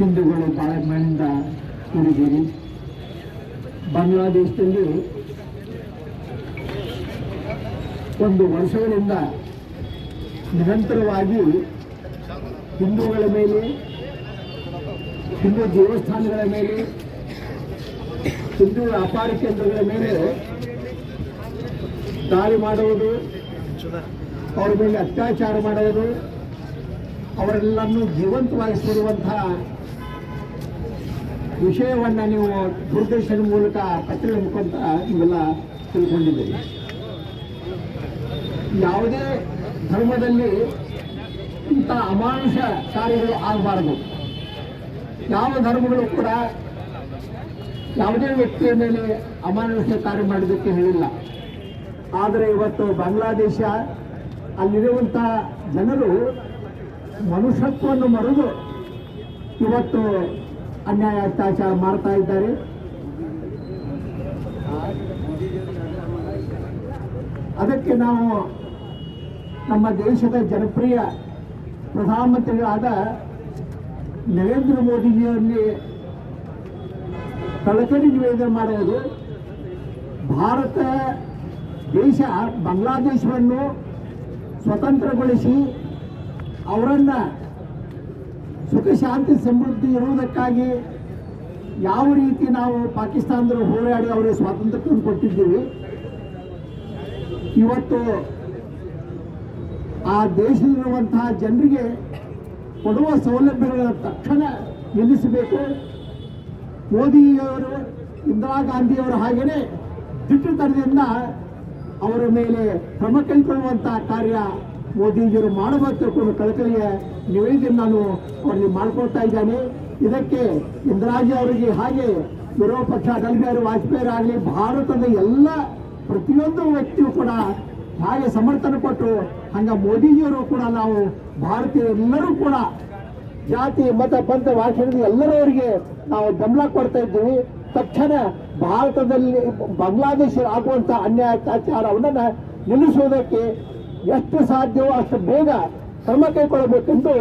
ಹಿಂದೂಗಳು ಬಹಳ ಮನೆಯಿಂದ ಕೂಡಿದ್ದೀರಿ. ಬಾಂಗ್ಲಾದೇಶದಲ್ಲಿ ಒಂದು ವರ್ಷಗಳಿಂದ ನಿರಂತರವಾಗಿ ಹಿಂದೂಗಳ ಮೇಲೆ, ಹಿಂದೂ ದೇವಸ್ಥಾನಗಳ ಮೇಲೆ, ಹಿಂದೂ ವ್ಯಾಪಾರ ಕೇಂದ್ರಗಳ ಮೇಲೆ ದಾಳಿ ಮಾಡುವುದು, ಅವರ ಮೇಲೆ ಅತ್ಯಾಚಾರ ಮಾಡುವುದು, ಅವರೆಲ್ಲರನ್ನೂ ಜೀವಂತವಾಗಿಸಿರುವಂತಹ ವಿಷಯವನ್ನು ನೀವು ದೂರದರ್ಶನ ಮೂಲಕ ಪತ್ರಿಕೆ ಮುಖಾಂತರ ನೀವೆಲ್ಲ ತಿಳ್ಕೊಂಡಿದ್ದೀರಿ. ಯಾವುದೇ ಧರ್ಮದಲ್ಲಿ ಇಂಥ ಅಮಾನುಷ ಕಾರ್ಯಗಳು ಆಗಬಾರದು. ಯಾವ ಧರ್ಮಗಳು ಕೂಡ ಯಾವುದೇ ವ್ಯಕ್ತಿಯ ಮೇಲೆ ಅಮಾನುಷ ಕಾರ್ಯ ಮಾಡೋದಕ್ಕೆ ಹೇಳಿಲ್ಲ. ಆದರೆ ಇವತ್ತು ಬಾಂಗ್ಲಾದೇಶ ಅಲ್ಲಿರುವಂಥ ಜನರು ಮನುಷ್ಯತ್ವವನ್ನು ಮರೆದು ಇವತ್ತು ಅನ್ಯಾಯ ಅತ್ಯಾಚಾರ ಮಾಡ್ತಾ ಇದ್ದಾರೆ. ಅದಕ್ಕೆ ನಾವು ನಮ್ಮ ದೇಶದ ಜನಪ್ರಿಯ ಪ್ರಧಾನಮಂತ್ರಿಗಳಾದ ನರೇಂದ್ರ ಮೋದಿಜಿಯವರಲ್ಲಿ ಕಳಕಳಿ ನಿವೇದನೆ ಮಾಡುವುದು, ಭಾರತ ದೇಶ ಬಾಂಗ್ಲಾದೇಶವನ್ನು ಸ್ವತಂತ್ರಗೊಳಿಸಿ ಅವರನ್ನು ಸುಖ ಶಾಂತಿ ಸಮೃದ್ಧಿ ಇರುವುದಕ್ಕಾಗಿ ಯಾವ ರೀತಿ ನಾವು ಪಾಕಿಸ್ತಾನದಲ್ಲಿ ಹೋರಾಡಿ ಅವರಿಗೆ ಸ್ವಾತಂತ್ರ್ಯವನ್ನು ಕೊಟ್ಟಿದ್ದೀವಿ, ಇವತ್ತು ಆ ದೇಶದಲ್ಲಿರುವಂತಹ ಜನರಿಗೆ ಕೊಡುವ ಸೌಲಭ್ಯಗಳನ್ನು ತಕ್ಷಣ ನಿಲ್ಲಿಸಬೇಕು. ಮೋದಿಯವರು, ಇಂದಿರಾ ಗಾಂಧಿಯವರು ಹಾಗೆಯೇ ದಿಟ್ಟತನದಿಂದ ಅವರ ಮೇಲೆ ಕ್ರಮ ಕೈಗೊಳ್ಳುವಂತಹ ಕಾರ್ಯ ಮೋದಿಜಿಯವರು ಮಾಡಬೇಕು ಕಳಕಳಿಯ ನಿವೇದನೆ ನಾನು ಅವರಿಗೆ ಮಾಡಿಕೊಡ್ತಾ ಇದ್ದಾನೆ. ಇದಕ್ಕೆ ಇಂದಿರಾಜಿ ಅವರಿಗೆ ಹಾಗೆ ವಿರೋಧ ಪಕ್ಷ ಅಟಲ್ ಬಿಹಾರಿ ವಾಜಪೇಯಿ ಆಗಲಿ ಭಾರತದ ಎಲ್ಲ ಪ್ರತಿಯೊಂದು ವ್ಯಕ್ತಿಯೂ ಕೂಡ ಹಾಗೆ ಸಮರ್ಥನೆ ಕೊಟ್ಟರು. ಹಂಗ ಮೋದಿಜಿಯವರು ಕೂಡ ನಾವು ಭಾರತೀಯರೆಲ್ಲರೂ ಕೂಡ ಜಾತಿ ಮತ ಪಂಥ ಭಾಷಣದ ಎಲ್ಲರವರಿಗೆ ನಾವು ಬೆಂಬಲ ಕೊಡ್ತಾ ಇದ್ದೀವಿ. ತಕ್ಷಣ ಭಾರತದಲ್ಲಿ ಬಾಂಗ್ಲಾದೇಶ ಆಗುವಂಥ ಅನ್ಯಾಯ ಅತ್ಯಾಚಾರವನ್ನು ನಿಲ್ಲಿಸುವುದಕ್ಕೆ ಎಷ್ಟು ಸಾಧ್ಯವೋ ಅಷ್ಟು ಬೇಗ ಕ್ರಮ ಕೈಗೊಳ್ಳಬೇಕೆಂದು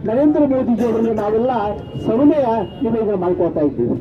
ನರೇಂದ್ರ ಮೋದಿಜಿಯವರನ್ನು ನಾವೆಲ್ಲ ಸವಿನಯ ನಿವೇದನೆ ಮಾಡಿಕೊಳ್ತಾ ಇದ್ದೀವಿ.